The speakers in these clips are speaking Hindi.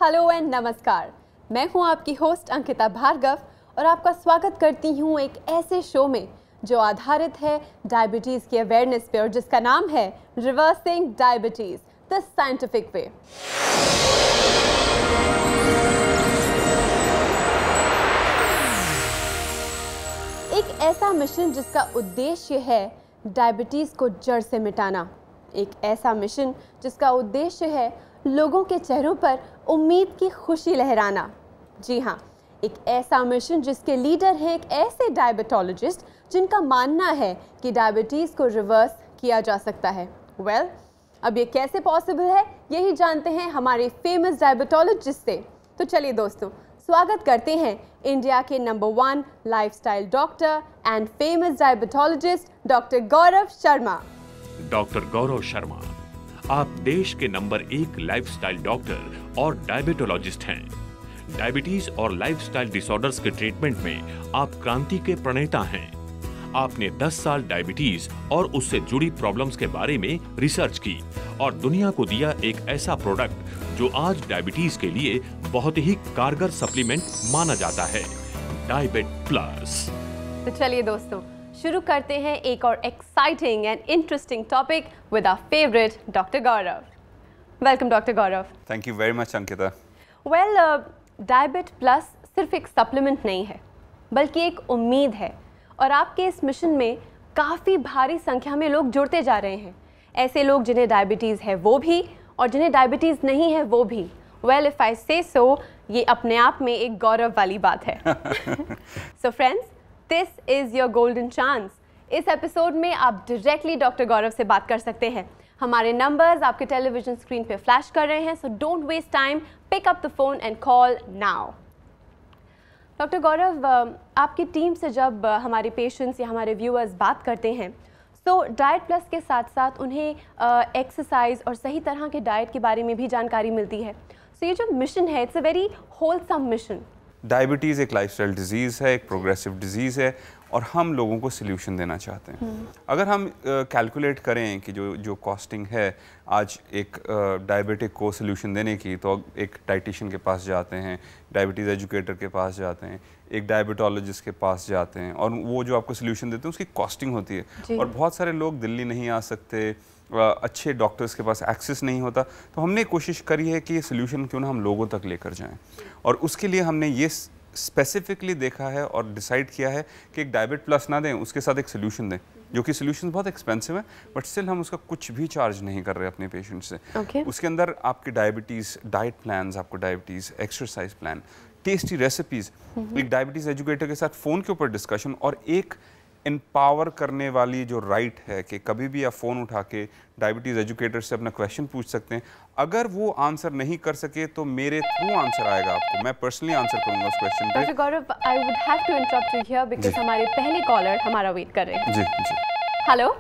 हेलो एंड नमस्कार। मैं हूं आपकी होस्ट अंकिता भार्गव और आपका स्वागत करती हूं एक ऐसे शो में जो आधारित है डायबिटीज़ की अवेयरनेस पे और जिसका नाम है reversing diabetes the scientific way. एक ऐसा मिशन जिसका उद्देश्य है डायबिटीज़ को जड़ से मिटाना। एक ऐसा मिशन जिसका उद्देश्य है लोगों के चेहरों पर उम्मीद की खुशी लहराना। जी हाँ, एक ऐसा मिशन जिसके लीडर हैं एक ऐसे डायबिटोलॉजिस्ट जिनका मानना है कि डायबिटीज़ को रिवर्स किया जा सकता है। अब ये कैसे पॉसिबल है, यही जानते हैं हमारे फेमस डायबिटोलॉजिस्ट से। तो चलिए दोस्तों, स्वागत करते हैं इंडिया के number 1 lifestyle doctor and famous diabetologist doctor Gaurav Sharma. Doctor Gaurav Sharma, आप देश के नंबर 1 लाइफस्टाइल डॉक्टर और डायबिटोलॉजिस्ट हैं। डायबिटीज और लाइफस्टाइल डिसऑर्डर्स के ट्रीटमेंट में आप क्रांति के प्रणेता हैं। आपने 10 साल डायबिटीज और उससे जुड़ी प्रॉब्लम्स के बारे में रिसर्च की और दुनिया को दिया एक ऐसा प्रोडक्ट जो आज डायबिटीज के लिए बहुत ही कारगर सप्लीमेंट माना जाता है, डायबिट प्लस। तो चलिए दोस्तों, शुरू करते हैं एक और exciting and interesting topic with our favourite doctor Gaurav. Welcome doctor Gaurav. Thank you very much Ankita. Diabit plus सिर्फ एक सप्लीमेंट नहीं है बल्कि एक उम्मीद है और आपके इस मिशन में काफ़ी भारी संख्या में लोग जुड़ते जा रहे हैं। ऐसे लोग जिन्हें डायबिटीज़ है वो भी और जिन्हें डायबिटीज़ नहीं है वो भी। इफ आई से सो, ये अपने आप में एक गौरव वाली बात है। So friends, this is your golden chance. इस एपिसोड में आप डायरेक्टली डॉक्टर गौरव से बात कर सकते हैं। हमारे नंबर्स आपके टेलीविजन स्क्रीन पे फ्लैश कर रहे हैं, so don't waste time, pick up the phone and call now. Doctor Gaurav, आपकी टीम से जब हमारे पेशेंट्स या हमारे व्यूअर्स बात करते हैं तो डाइट प्लस के साथ साथ उन्हें एक्सरसाइज और सही तरह के डाइट के बारे में भी जानकारी मिलती है। सो ये जो मिशन है, it's a very wholesome mission. Diabetes एक लाइफस्टाइल डिजीज़ है, एक प्रोग्रेसिव डिजीज़ है और हम लोगों को सोल्यूशन देना चाहते हैं। अगर हम कैलकुलेट करें कि जो कॉस्टिंग है आज एक डायबिटिक को सोल्यूशन देने की, तो एक डाइटिशियन के पास जाते हैं, डायबिटीज़ एजुकेटर के पास जाते हैं, एक डायबिटोलॉजिस्ट के पास जाते हैं और वो जो आपको सोल्यूशन देते हैं उसकी कॉस्टिंग होती है। और बहुत सारे लोग दिल्ली नहीं आ सकते, अच्छे डॉक्टर्स के पास एक्सेस नहीं होता, तो हमने कोशिश करी है कि ये सोल्यूशन क्यों ना हम लोगों तक लेकर जाएं। और उसके लिए हमने ये स्पेसिफिकली देखा है और डिसाइड किया है कि एक डायबिट प्लस ना दें, उसके साथ एक सोल्यूशन दें, जो कि सोल्यूशन बहुत एक्सपेंसिव है बट स्टिल हम उसका कुछ भी चार्ज नहीं कर रहे अपने पेशेंट से। उसके अंदर आपके डायबिटीज़ डाइट प्लान्स, आपको diabetes exercise plan, tasty recipes, एक डायबिटीज़ एजुकेटर के साथ फ़ोन के ऊपर डिस्कशन और एक एम्पावर करने वाली जो राइट है कि कभी भी आप फ़ोन उठा के डायबिटीज़ एजुकेटर से अपना क्वेश्चन पूछ सकते हैं। अगर वो आंसर नहीं कर सके तो मेरे थ्रू आंसर आएगा आपको, मैं पर्सनली आंसर करूंगा उस क्वेश्चन पे। Doctor Gaurav, I would have to interrupt you here because हमारे पहले कॉलर हमारा वेट कर रहे हैं। जी जी। हेलो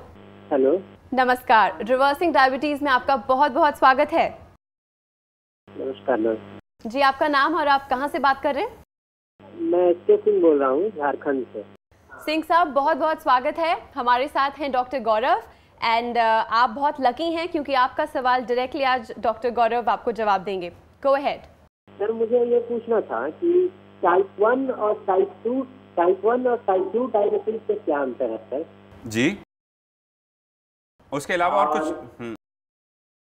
हेलो, नमस्कार। रिवर्सिंग डायबिटीज़ में आपका बहुत बहुत स्वागत है। नमस्कार जी, आपका नाम और आप कहाँ से बात कर रहे हैं? मैं एस.के. सिंह बोल रहा हूँ, झारखंड से। सिंह साहब, बहुत बहुत स्वागत है। हमारे साथ हैं डॉक्टर गौरव एंड आप बहुत लकी हैं क्योंकि आपका सवाल डायरेक्टली आज डॉक्टर गौरव आपको जवाब देंगे। Go ahead. सर, मुझे ये पूछना था कि टाइप 1 और टाइप 2 डायबिटीज से क्या अंतर है सर? जी, उसके अलावा और कुछ?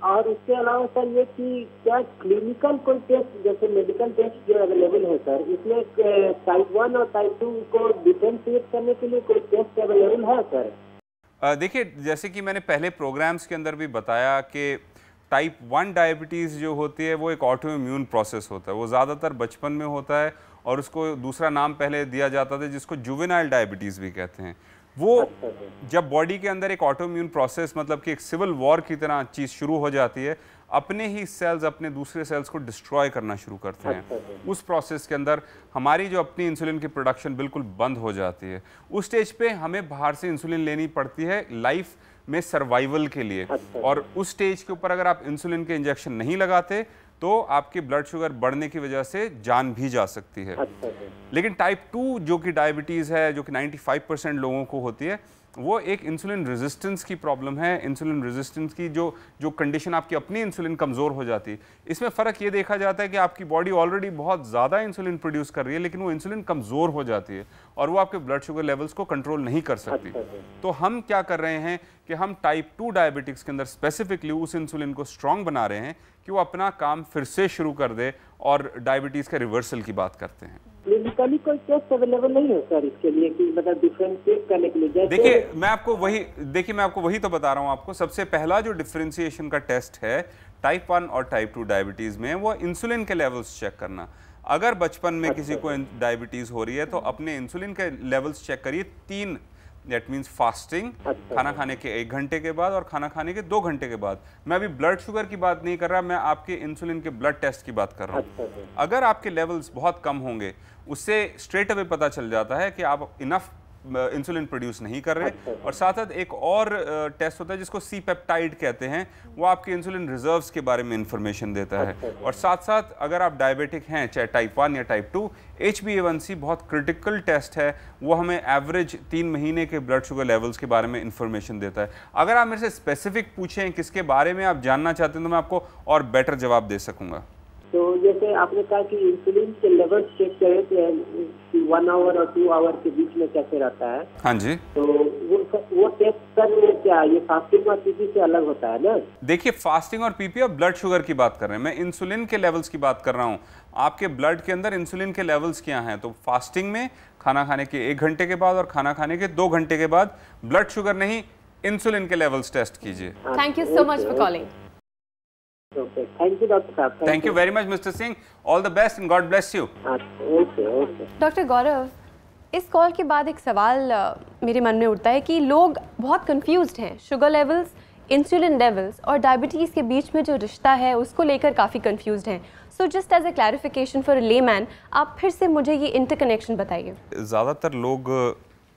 और उसके अलावा सर ये कि क्या क्लिनिकल कोई टेस्ट, जैसे मेडिकल टेस्ट जो अवेलेबल है सर, इसमें टाइप 1 और टाइप 2 को डिफरेंशिएट करने के लिए कोई टेस्ट अवेलेबल है सर? देखिए, जैसे कि मैंने पहले प्रोग्राम्स के अंदर भी बताया कि टाइप 1 डायबिटीज़ जो होती है वो एक ऑटो इम्यून प्रोसेस होता है। वो ज़्यादातर बचपन में होता है और उसको दूसरा नाम पहले दिया जाता था जिसको जुवेनाइल डायबिटीज़ भी कहते हैं। वो जब बॉडी के अंदर एक ऑटो इम्यून प्रोसेस, मतलब कि एक सिविल वॉर की तरह चीज़ शुरू हो जाती है, अपने ही सेल्स अपने दूसरे सेल्स को डिस्ट्रॉय करना शुरू करते हैं। उस प्रोसेस के अंदर हमारी जो अपनी इंसुलिन की प्रोडक्शन बिल्कुल बंद हो जाती है। उस स्टेज पे हमें बाहर से इंसुलिन लेनी पड़ती है लाइफ में सर्वाइवल के लिए। और उस स्टेज के ऊपर अगर आप इंसुलिन के इंजेक्शन नहीं लगाते तो आपकी ब्लड शुगर बढ़ने की वजह से जान भी जा सकती है। लेकिन टाइप 2 जो कि डायबिटीज़ है, जो कि 95% लोगों को होती है, वो एक इंसुलिन रेजिस्टेंस की प्रॉब्लम है। इंसुलिन रेजिस्टेंस की जो कंडीशन आपकी अपनी इंसुलिन कमज़ोर हो जाती है, इसमें फ़र्क ये देखा जाता है कि आपकी बॉडी ऑलरेडी बहुत ज़्यादा इंसुलिन प्रोड्यूस कर रही है, लेकिन वो इंसुलिन कमज़ोर हो जाती है और वो आपके ब्लड शुगर लेवल्स को कंट्रोल नहीं कर सकती। तो हम क्या कर रहे हैं कि हम टाइप 2 डायबिटिक्स के अंदर स्पेसिफिकली उस इंसुलिन को स्ट्रॉन्ग बना रहे हैं कि वो अपना काम फिर से शुरू कर दे और डायबिटीज़ के रिवर्सल की बात करते हैं। क्लिनिकली कोई टेस्ट अवेलेबल नहीं है सर इसके लिए कि मतलब डिफरेंशिएट करने के लिए? देखिए मैं आपको वही तो बता रहा हूँ आपको। सबसे पहला जो डिफरेंशिएशन का टेस्ट है टाइप 1 और टाइप 2 डायबिटीज़ में, वो इंसुलिन के लेवल्स चेक करना। अगर बचपन में किसी को डायबिटीज़ हो रही है तो अपने इंसुलिन के लेवल्स चेक करिए। 3 दैट मीन्स फास्टिंग, खाना खाने के 1 घंटे के बाद और खाना खाने के 2 घंटे के बाद। मैं अभी ब्लड शुगर की बात नहीं कर रहा, मैं आपके इंसुलिन के ब्लड टेस्ट की बात कर रहा हूँ। अगर आपके लेवल्स बहुत कम होंगे, उससे स्ट्रेट अवे पता चल जाता है कि आप इनफ इंसुलिन प्रोड्यूस नहीं कर रहे। और साथ साथ एक और टेस्ट होता है जिसको सी पेप्टाइड कहते हैं, वो आपके इंसुलिन रिजर्व्स के बारे में इंफॉर्मेशन देता है। और साथ साथ अगर आप डायबिटिक हैं, चाहे टाइप 1 या टाइप 2, HbA1c बहुत क्रिटिकल टेस्ट है, वो हमें एवरेज 3 महीने के ब्लड शुगर लेवल्स के बारे में इंफॉर्मेशन देता है। अगर आप मेरे से स्पेसिफिक पूछें किसके बारे में आप जानना चाहते हैं तो मैं आपको और बेटर जवाब दे सकूंगा। तो जैसे आपने कहा कि इंसुलिन के लेवल चेक करें कि 1 आवर और 2 आवर के बीच में कैसे रहता है। हाँ जी। तो वो टेस्ट करने क्या ये फास्टिंग और पीपी से अलग होता है ना? देखिए फास्टिंग और पीपी और ब्लड शुगर की बात कर रहे हैं, मैं इंसुलिन के लेवल्स की बात कर रहा हूँ। आपके ब्लड के अंदर इंसुलिन के लेवल्स क्या हैं? तो फास्टिंग में खाना खाने के 1 घंटे के बाद और खाना खाने के 2 घंटे के बाद ब्लड शुगर नहीं, इंसुलिन के लेवल्स टेस्ट कीजिए। Thank you so much for calling. Thank you doctor साहब। Thank you very much mister Singh, all the best and God bless you. Okay. Doctor Gaurav, इस कॉल के बाद एक सवाल मेरे मन में उठता है कि लोग बहुत कंफ्यूज्ड हैं। शुगर लेवल्स, इंसुलिन लेवल्स और डायबिटीज़ के बीच में जो रिश्ता है उसको लेकर काफ़ी कंफ्यूज्ड हैं। So just as a clarification for a layman, आप फिर से मुझे ये इंटरकनेक्शन बताइए। ज़्यादातर लोग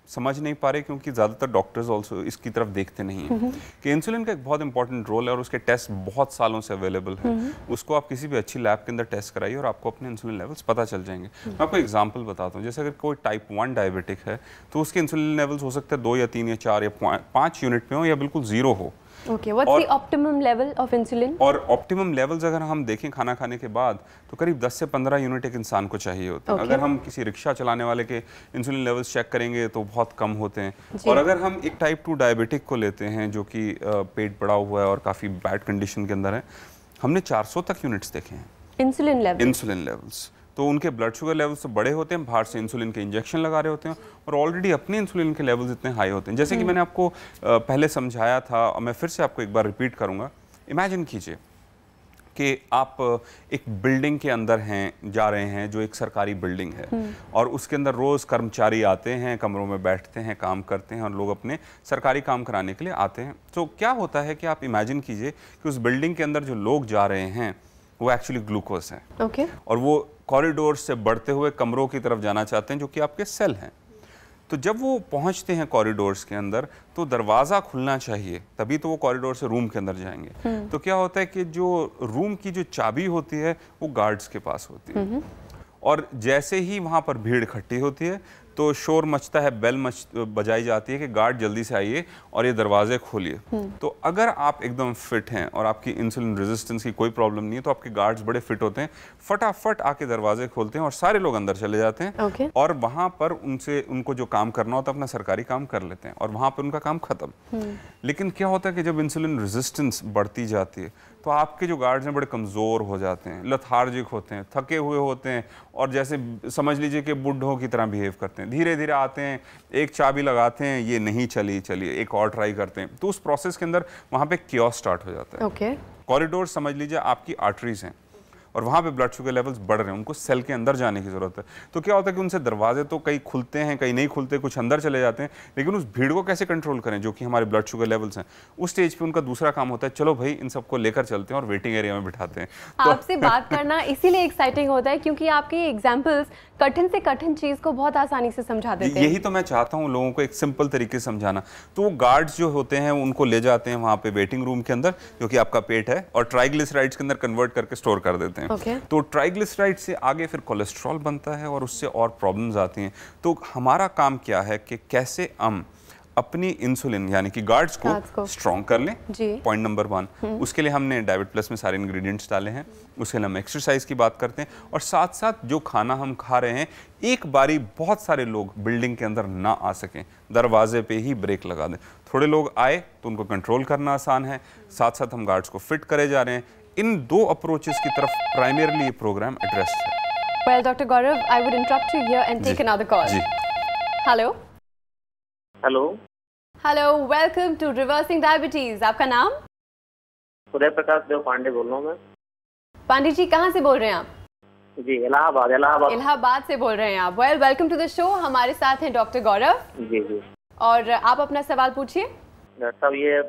समझ नहीं पा रहे क्योंकि ज़्यादातर डॉक्टर्स ऑल्सो इसकी तरफ देखते नहीं हैं कि इंसुलिन का एक बहुत इंपॉर्टेंट रोल है और उसके टेस्ट बहुत सालों से अवेलेबल हैं। उसको आप किसी भी अच्छी लैब के अंदर टेस्ट कराइए और आपको अपने इंसुलिन लेवल्स पता चल जाएंगे। मैं आपको एग्जांपल बताता हूँ। जैसे अगर कोई टाइप 1 डायबिटिक है तो उसके इंसुलिन लेवल्स हो सकते हैं 2 या 3 या 4 या 5 यूनिट में हो या बिल्कुल 0 हो। Okay, what's the optimum level of insulin? और ऑप्टिमम लेवल्स अगर हम देखें खाना खाने के बाद तो करीब 10 से 15 यूनिट एक इंसान को चाहिए होते हैं। अगर हम किसी रिक्शा चलाने वाले के इंसुलिन लेवल्स चेक करेंगे तो बहुत कम होते हैं। और अगर हम एक टाइप 2 डायबिटिक को लेते हैं जो कि पेट बड़ा हुआ है और काफ़ी बैड कंडीशन के अंदर है, हमने 400 तक यूनिट्स देखे हैं इंसुलिन लेवल्स। तो उनके ब्लड शुगर लेवल्स तो बड़े होते हैं, बाहर से इंसुलिन के इंजेक्शन लगा रहे होते हैं और ऑलरेडी अपने इंसुलिन के लेवल्स इतने हाई होते हैं। जैसे कि मैंने आपको पहले समझाया था और मैं फिर से आपको एक बार रिपीट करूंगा। इमेजिन कीजिए कि आप एक बिल्डिंग के अंदर जा रहे हैं जो एक सरकारी बिल्डिंग है और उसके अंदर रोज़ कर्मचारी आते हैं, कमरों में बैठते हैं, काम करते हैं और लोग अपने सरकारी काम कराने के लिए आते हैं। तो क्या होता है कि आप इमेजिन कीजिए कि उस बिल्डिंग के अंदर जो लोग जा रहे हैं वो एक्चुअली ग्लूकोज हैं और वो कॉरिडोर से बढ़ते हुए कमरों की तरफ जाना चाहते हैं जो कि आपके सेल हैं। तो जब वो पहुंचते हैं कॉरिडोर्स के अंदर तो दरवाज़ा खुलना चाहिए, तभी तो वो कॉरिडोर से रूम के अंदर जाएंगे। तो क्या होता है कि जो रूम की जो चाबी होती है वो गार्ड्स के पास होती है और जैसे ही वहाँ पर भीड़ इकट्ठी होती है तो शोर मचता है, बेल बजाई जाती है कि गार्ड जल्दी से आइए और ये दरवाजे खोलिए। तो अगर आप एकदम फिट हैं और आपकी इंसुलिन रेजिस्टेंस की कोई प्रॉब्लम नहीं है तो आपके गार्ड्स बड़े फिट होते हैं, फटाफट आके दरवाजे खोलते हैं और सारे लोग अंदर चले जाते हैं और वहाँ पर उनको जो काम करना होता है अपना सरकारी काम कर लेते हैं और वहाँ पर उनका काम खत्म। लेकिन क्या होता है कि जब इंसुलिन रेजिस्टेंस बढ़ती जाती है तो आपके जो गार्ड्स हैं बड़े कमज़ोर हो जाते हैं, लथार्जिक होते हैं, थके हुए होते हैं और जैसे समझ लीजिए कि बुढ़ों की तरह बिहेव करते हैं। धीरे धीरे आते हैं, एक चाबी लगाते हैं, ये नहीं चली, चलिए एक और ट्राई करते हैं। तो उस प्रोसेस के अंदर वहाँ पे कियोस्क स्टार्ट हो जाता है। कॉरिडोर समझ लीजिए आपकी आर्टरीज हैं और वहाँ पे ब्लड शुगर लेवल्स बढ़ रहे हैं, उनको सेल के अंदर जाने की ज़रूरत है। तो क्या होता है कि उनसे दरवाजे तो कई खुलते हैं, कई नहीं खुलते, कुछ अंदर चले जाते हैं, लेकिन उस भीड़ को कैसे कंट्रोल करें जो कि हमारे ब्लड शुगर लेवल्स हैं। उस स्टेज पे उनका दूसरा काम होता है, चलो भाई इन सबको लेकर चलते हैं और वेटिंग एरिया में बिठाते हैं। तो आपसे बात करना इसीलिए एक्साइटिंग होता है क्योंकि आपके एग्जाम्पल्स कठिन से कठिन चीज़ को बहुत आसानी से समझा देते हैं। यही तो मैं चाहता हूँ लोगों को एक सिंपल तरीके से समझाना। तो वो गार्ड्स जो होते हैं उनको ले जाते हैं वहाँ पे वेटिंग रूम के अंदर जो कि आपका पेट है और ट्राइग्लिसराइड्स के अंदर कन्वर्ट करके स्टोर कर देते हैं। तो ट्राइग्लिसराइड से आगे फिर कोलेस्ट्रॉल बनता है और उससे और प्रॉब्लम्स आती हैं। तो हमारा काम क्या है कि कैसे हम अपनी इंसुलिन यानी कि गार्ड्स को स्ट्रॉन्ग कर लें, पॉइंट नंबर 1। उसके लिए हमने डायबिट प्लस में सारे इंग्रेडिएंट्स डाले हैं। उसके लिए हम एक्सरसाइज की बात करते हैं और साथ साथ जो खाना हम खा रहे हैं, एक बारी बहुत सारे लोग बिल्डिंग के अंदर ना आ सकें, दरवाजे पे ही ब्रेक लगा दें। थोड़े लोग आए तो उनको कंट्रोल करना आसान है, साथ साथ हम गार्ड्स को फिट करे जा रहे हैं। इन 2 अप्रोचेस की तरफ प्राइमरीली ये प्रोग्राम एड्रेस है। Well, Dr. Gaurav, I would interrupt you here and take another call. जी। Hello. Hello. Hello, welcome to Reversing Diabetes. आपका नाम? सूर्य प्रकाश देव पांडे बोल रहा हूँ मैं। पांडे जी, कहाँ से बोल रहे हैं आप? जी, इलाहाबाद। इलाहाबाद से बोल रहे हैं आप। Well, welcome to the show. हमारे साथ हैं डॉक्टर गौरव। जी जी। और आप अपना सवाल पूछिए। डॉक्टर साहब, ये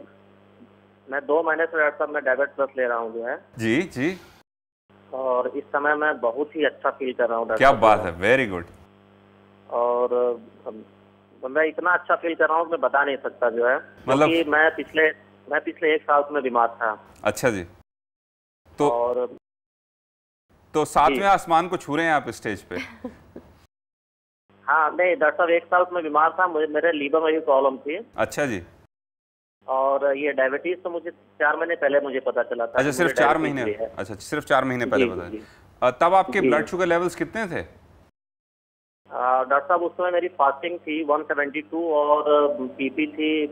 मैं 2 महीने से डॉक्टर साहब मैं डायबिट प्लस ले रहा हूँ जो है। जी जी। और इस समय मैं बहुत ही अच्छा फील कर रहा हूँ। क्या बात है, वेरी गुड। और मैं इतना अच्छा फील कर रहा हूँ मैं बता नहीं सकता जो है, मतलब कि मैं पिछले 1 साल में बीमार था। अच्छा जी। तो 7वें आसमान को छू रहे हैं आप स्टेज पे। हाँ नहीं डॉक्टर साहब, 1 साल में बीमार था, मेरे लीवर में भी प्रॉब्लम थी। अच्छा जी। और ये डायबिटीज तो मुझे 4 महीने पहले मुझे पता चला था। अच्छा, सिर्फ 4 महीने? अच्छा, सिर्फ 4 महीने पहले बताया। तब आपके ब्लड शुगर लेवल्स कितने थे? डॉक्टर साहब, उस समय मेरी फास्टिंग थी 172 और पीपी थी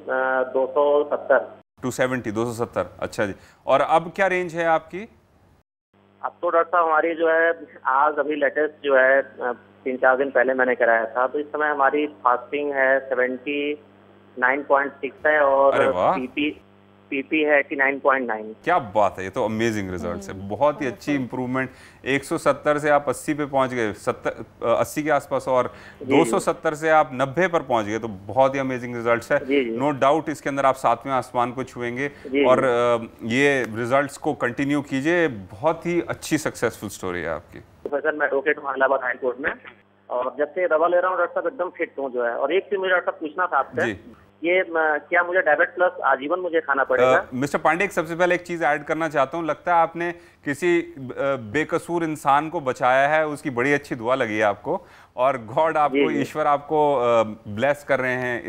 270। अच्छा जी। और अब क्या रेंज है आपकी? अब तो डॉक्टर साहब हमारी जो है, आज अभी लेटेस्ट जो है 3-4 दिन पहले मैंने कराया था, तो इस समय हमारी फास्टिंग है 79.6 है और पीपी है 89.9। क्या बात है, ये तो अमेजिंग रिजल्ट्स है। बहुत ही अच्छी इंप्रूवमेंट। 170 से आप 80 पे पहुंच गए, 80 के आसपास, और 270 से आप 90 पर पहुंच गए, तो बहुत ही अमेजिंग रिजल्ट्स है। नो डाउट इसके अंदर आप 7वें आसमान को छुएंगे और ये रिजल्ट्स को कंटिन्यू कीजिए। बहुत ही अच्छी सक्सेसफुल स्टोरी है आपकी। प्रोफेसर, मैं एडवोकेट हूँ इलाहाबाद हाई कोर्ट में, और जब से दवा ले रहा हूँ डॉक्टर साहब एकदम फिट हूँ जो है। और एक चीज मुझे डॉक्टर साहब पूछना था आपसे, ये क्या मुझे डायबिट प्लस आजीवन मुझे खाना पड़ेगा? मिस्टर पांडे, सबसे पहले एक चीज ऐड करना चाहता हूँ। लगता है आपने किसी बेकसूर इंसान को बचाया है, उसकी बड़ी अच्छी दुआ लगी है आपको, और गॉड आपको, ईश्वर आपको ब्लेस कर रहे हैं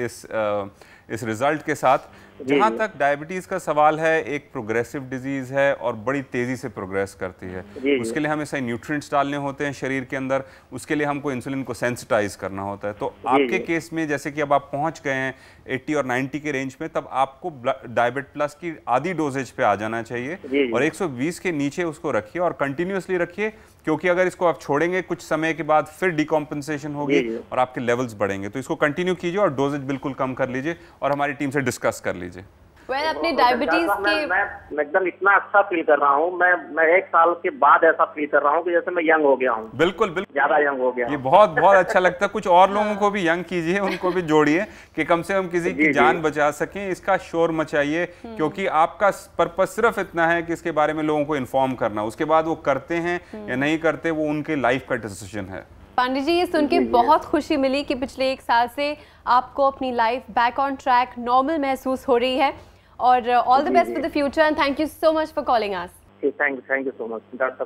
इस रिजल्ट के साथ। जहाँ तक डायबिटीज का सवाल है, एक प्रोग्रेसिव डिजीज है और बड़ी तेजी से प्रोग्रेस करती है। उसके लिए हमें सही न्यूट्रिएंट्स डालने होते हैं शरीर के अंदर, उसके लिए हमको इंसुलिन को सेंसिटाइज करना होता है। तो आपके केस में जैसे कि अब आप पहुंच गए हैं 80 और 90 के रेंज में, तब आपको डायबिट प्लस की आधी डोजेज पे आ जाना चाहिए और 120 के नीचे उसको रखिए और कंटिन्यूसली रखिए, क्योंकि अगर इसको आप छोड़ेंगे कुछ समय के बाद फिर डिकॉम्पेंसेशन होगी और आपके लेवल्स बढ़ेंगे। तो इसको कंटिन्यू कीजिए और डोजेज बिल्कुल कम कर लीजिए और हमारी टीम से डिस्कस कर लीजिए। अपनी डायबिटीज के मैं एकदम इतना अच्छा फील कर रहा हूँ। मैं 1 साल के बाद ऐसा फील कर रहा हूँ कि जैसे मैं यंग हो गया हूँ। बिल्कुल बिल्कुल, ज्यादा यंग हो गया। ये बहुत बहुत अच्छा लगता है। कुछ और लोगों को भी यंग कीजिए, उनको भी जोड़िए कि कम से कम किसी की जान बचा सकें। इसका शोर मचाइए, क्योंकि आपका पर्पस सिर्फ इतना है कि इसके बारे में लोगों को इन्फॉर्म करना। उसके बाद वो करते हैं या नहीं करते, वो उनके लाइफ का डिसीजन है। पांडे जी, ये सुन के बहुत खुशी मिली कि पिछले 1 साल से आपको अपनी life back on track, normal महसूस हो रही है। और all the best for the future and thank you so much for calling us. Thank you so much doctor,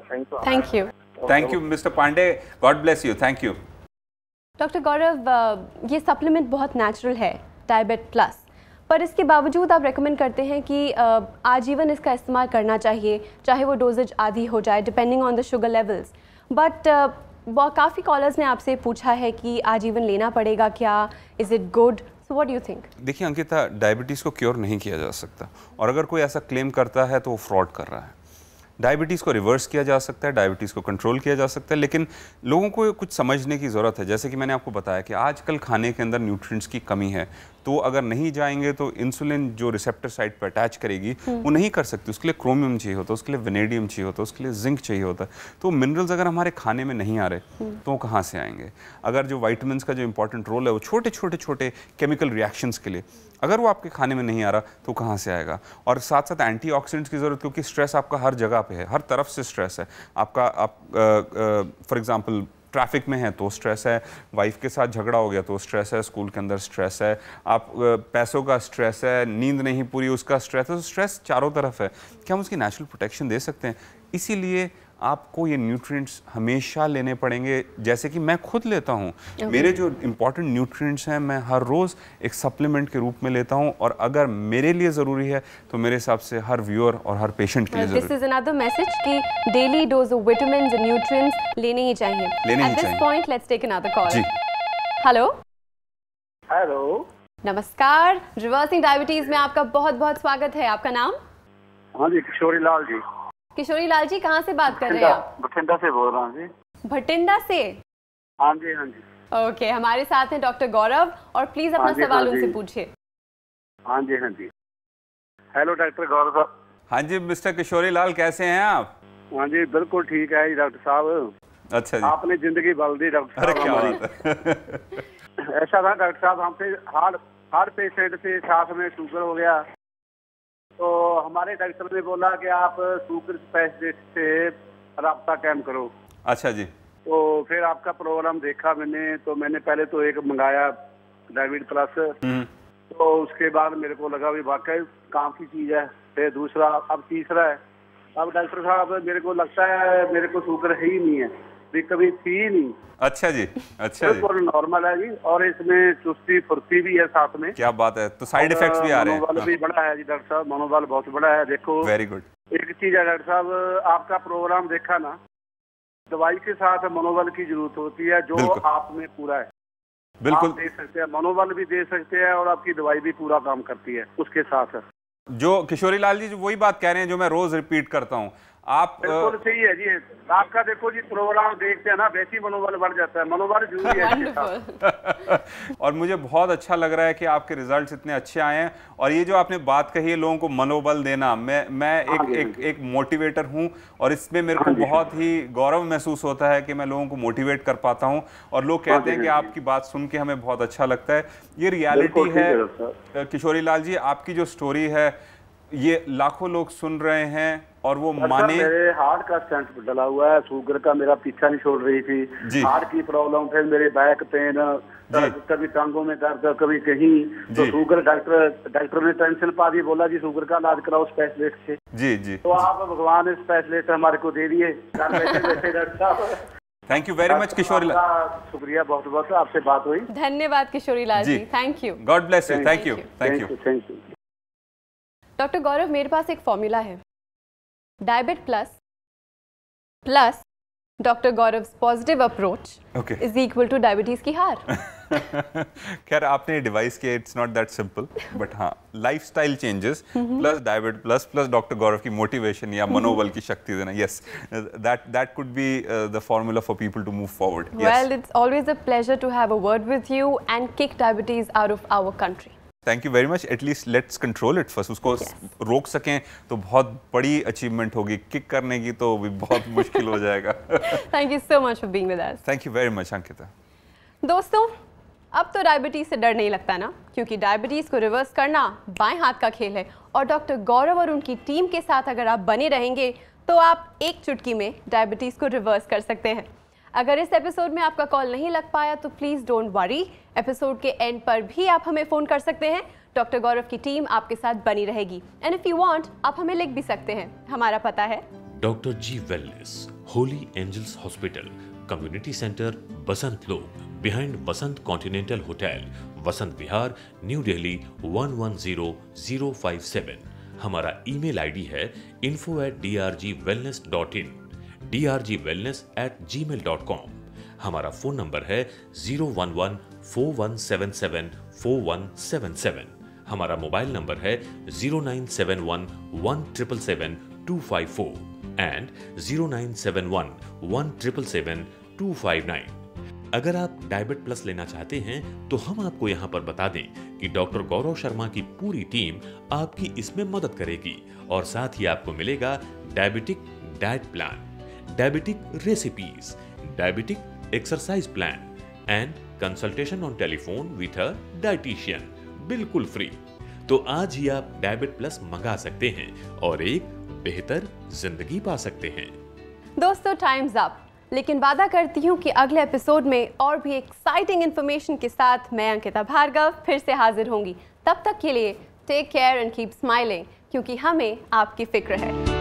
thank you mister Pandey, God bless you, thank you. Doctor Gaurav, ये सप्लीमेंट बहुत नेचुरल है डायबिट प्लस, पर इसके बावजूद आप रेकमेंड करते हैं कि आजीवन इसका इस्तेमाल करना चाहिए, चाहे वो डोजेज आधी हो जाए depending on the sugar levels. But काफ़ी कॉलर्स ने आपसे पूछा है कि आजीवन लेना पड़ेगा क्या, is it good? What do you think? देखिए अंकिता, डायबिटीज़ को क्योर नहीं किया जा सकता, और अगर कोई ऐसा क्लेम करता है तो वो फ्रॉड कर रहा है। डायबिटीज़ को रिवर्स किया जा सकता है, डायबिटीज़ को कंट्रोल किया जा सकता है, लेकिन लोगों को कुछ समझने की ज़रूरत है। जैसे कि मैंने आपको बताया कि आजकल खाने के अंदर न्यूट्रिएंट्स की कमी है, तो अगर नहीं जाएंगे तो इंसुलिन जो रिसेप्टर साइट पर अटैच करेगी वो नहीं कर सकती। उसके लिए क्रोमियम चाहिए होता है, उसके लिए वेनेडियम चाहिए होता है, उसके लिए जिंक चाहिए होता है। तो मिनरल्स अगर हमारे खाने में नहीं आ रहे तो वो कहाँ से आएंगे? अगर जो वाइटामिन्स का जो इंपॉर्टेंट रोल है वो छोटे छोटे केमिकल रिएक्शंस के लिए, अगर वो आपके खाने में नहीं आ रहा तो कहाँ से आएगा? और साथ साथ एंटीऑक्सीडेंट्स की ज़रूरत, क्योंकि स्ट्रेस आपका हर जगह पे है, हर तरफ से स्ट्रेस है आपका। फॉर एग्जांपल ट्रैफिक में है तो स्ट्रेस है, वाइफ के साथ झगड़ा हो गया तो स्ट्रेस है, स्कूल के अंदर स्ट्रेस है, आप पैसों का स्ट्रेस है, नींद नहीं पूरी उसका स्ट्रेस है। तो स्ट्रेस चारों तरफ है। क्या हम उसकी नेचुरल प्रोटेक्शन दे सकते हैं? इसीलिए आपको ये न्यूट्रिएंट्स हमेशा लेने पड़ेंगे, जैसे कि मैं खुद लेता हूँ। मेरे जो इम्पॉर्टेंट न्यूट्रिएंट्स हैं मैं हर रोज़ एक सप्लीमेंट के रूप में लेता हूँ, और अगर मेरे लिए ज़रूरी है तो मेरे हिसाब से हर व्यूअर और हर पेशेंट के लिए ज़रूरी है। दिस इज अनदर मैसेज कि daily dose of vitamins and nutrients लेने ही चाहिए। At this point let's take another call. जी, हेलो। हेलो, नमस्कार, रिवर्सिंग डायबिटीज में आपका बहुत बहुत स्वागत है। आपका नाम? हाँ जी, किशोरी लाल जी। किशोरी लाल जी, कहाँ से बात कर रहे हैं आप? बठिंडा से बोल रहा हूँ जी। भटिंडा से? हाँ जी, हाँ जी। ओके, हमारे साथ हैं डॉक्टर गौरव, और प्लीज अपना सवाल उनसे पूछिए। हाँ जी, हाँ जी। हेलो डॉक्टर गौरव साहब। हाँ जी मिस्टर किशोरी लाल, कैसे हैं आप? हाँ जी, बिल्कुल ठीक है जी डॉक्टर साहब। अच्छा जी, आपने जिंदगी बदल दी डॉक्टर अरे साहब क्या हमारी। बात है। ऐसा था डॉक्टर साहब, हमसे हार्ट पेशेंट से साथ में शुगर हो गया, तो हमारे डॉक्टर ने बोला कि आप शुगर स्पेशलिस्ट से राब्ता कायम करो। अच्छा जी। तो फिर आपका प्रोग्राम देखा मैंने, तो मैंने पहले तो एक मंगाया डायबिट प्लस, तो उसके बाद मेरे को लगा भी वाकई काम की चीज़ है। फिर दूसरा, अब तीसरा है। अब डॉक्टर साहब मेरे को लगता है मेरे को शुगर है ही नहीं है, भी कभी थी ही नहीं। अच्छा जी, अच्छा जी, बिल्कुल नॉर्मल है जी, और इसमें चुस्ती फुर्ती भी है साथ में। क्या बात है। तो साइड इफेक्ट्स भी आ रहे हैं? मनोबल भी बड़ा है जी डॉक्टर साहब, मनोबल बहुत बड़ा है। देखो, वेरी गुड। एक चीज है डॉक्टर साहब, आपका प्रोग्राम देखा ना, दवाई के साथ मनोबल की जरूरत होती है, जो आप में पूरा है। बिल्कुल आप दे सकते हैं, मनोबल भी दे सकते हैं, और आपकी दवाई भी पूरा काम करती है उसके साथ। जो किशोरी लाल जी वही बात कह रहे हैं जो मैं रोज रिपीट करता हूँ। आप बिल्कुल सही है जी। आपका देखो जी, प्रोग्राम देखते हैं ना, वैसे ही मनोबल बढ़ जाता है। मनोबल जरूरी है इसके साथ। और मुझे बहुत अच्छा लग रहा है कि आपके रिजल्ट्स इतने अच्छे आए हैं। और ये जो आपने बात कही है लोगों को मनोबल देना, मैं एक मोटिवेटर हूँ, और इसमें मेरे को बहुत ही गौरव महसूस होता है कि मैं लोगों को मोटिवेट कर पाता हूँ, और लोग कहते हैं कि आपकी बात सुन के हमें बहुत अच्छा लगता है। ये रियलिटी है किशोरी लाल जी, आपकी जो स्टोरी है ये लाखों लोग सुन रहे हैं, और वो माने। मेरे हार्ट का स्टेंट डला हुआ है, शुगर का मेरा पीछा नहीं छोड़ रही थी, हार्ट की प्रॉब्लम, फिर मेरे बैक पेन, कभी टांगों में दर्द, कभी कहीं, तो शुगर डॉक्टर ने टेंशन पा दी, बोला जी शुगर का इलाज कराओ स्पेशलिस्ट से। जी जी, तो आप भगवान स्पेशलिस्ट हमारे को दे दिए डॉक्टर साहब। Thank you very much Kishori Lal, शुक्रिया बहुत बहुत, आपसे बात हुई। धन्यवाद Kishori Lal ji, thank you. God bless you, thank you, thank you, thank you. Doctor Gaurav, मेरे पास एक फॉर्मूला है, Diabit plus plus doctor Gaurav positive approach is equal to diabetes की हार। खैर आपने डिवाइस किया, it's not that simple, but हाँ, lifestyle changes plus Diabit plus plus doctor Gaurav की मोटिवेशन या मनोबल की शक्ति देना, yes, that could be the formula for people to move forward. Well, it's always a pleasure to have a word with you and kick diabetes out of our country. Thank you very much. At least let's control it first, उसको रोक सकें तो बहुत बड़ी अचीवमेंट होगी, किक करने की तो भी बहुत मुश्किल हो जाएगा। Thank you so much for being with us. Thank you very much Ankita. दोस्तों, अब तो डायबिटीज से डर नहीं लगता ना, क्योंकि डायबिटीज को रिवर्स करना बाएं हाथ का खेल है, और डॉक्टर गौरव और उनकी टीम के साथ अगर आप बने रहेंगे तो आप एक चुटकी में डायबिटीज को रिवर्स कर सकते हैं। अगर इस एपिसोड में आपका कॉल नहीं लग पाया तो प्लीज़ डोंट वरी, एपिसोड के एंड पर भी आप हमें फ़ोन कर सकते हैं। डॉक्टर गौरव की टीम आपके साथ बनी रहेगी, एंड इफ यू वांट आप हमें लिख भी सकते हैं। हमारा पता है doctor G wellness, holy angels hospital, community centre, Basant Lok, behind Basant continental hotel, Vasant Vihar, new Delhi 110057। हमारा ईमेल आईडी है info@drgwellness.in, drgwellness@gmail.com। हमारा फोन नंबर है 01141774177। हमारा मोबाइल नंबर है 097117775254 एंड 097117775259। अगर आप डायबिट प्लस लेना चाहते हैं तो हम आपको यहाँ पर बता दें कि डॉक्टर गौरव शर्मा की पूरी टीम आपकी इसमें मदद करेगी, और साथ ही आपको मिलेगा diabetic diet plan, diabetic recipes, diabetic exercise plan and consultation on telephone with a dietitian, बिल्कुल फ्री। तो आज ही आप डायबिट प्लस मंगा सकते हैं और एक बेहतर जिंदगी पा सकते हैं। दोस्तों, टाइम्स अप, लेकिन वादा करती हूँ कि अगले एपिसोड में और भी एक्साइटिंग इन्फॉर्मेशन के साथ मैं अंकिता भार्गव फिर से हाजिर होंगी। तब तक के लिए take care and keep smiling, क्योंकि हमें आपकी फिक्र है।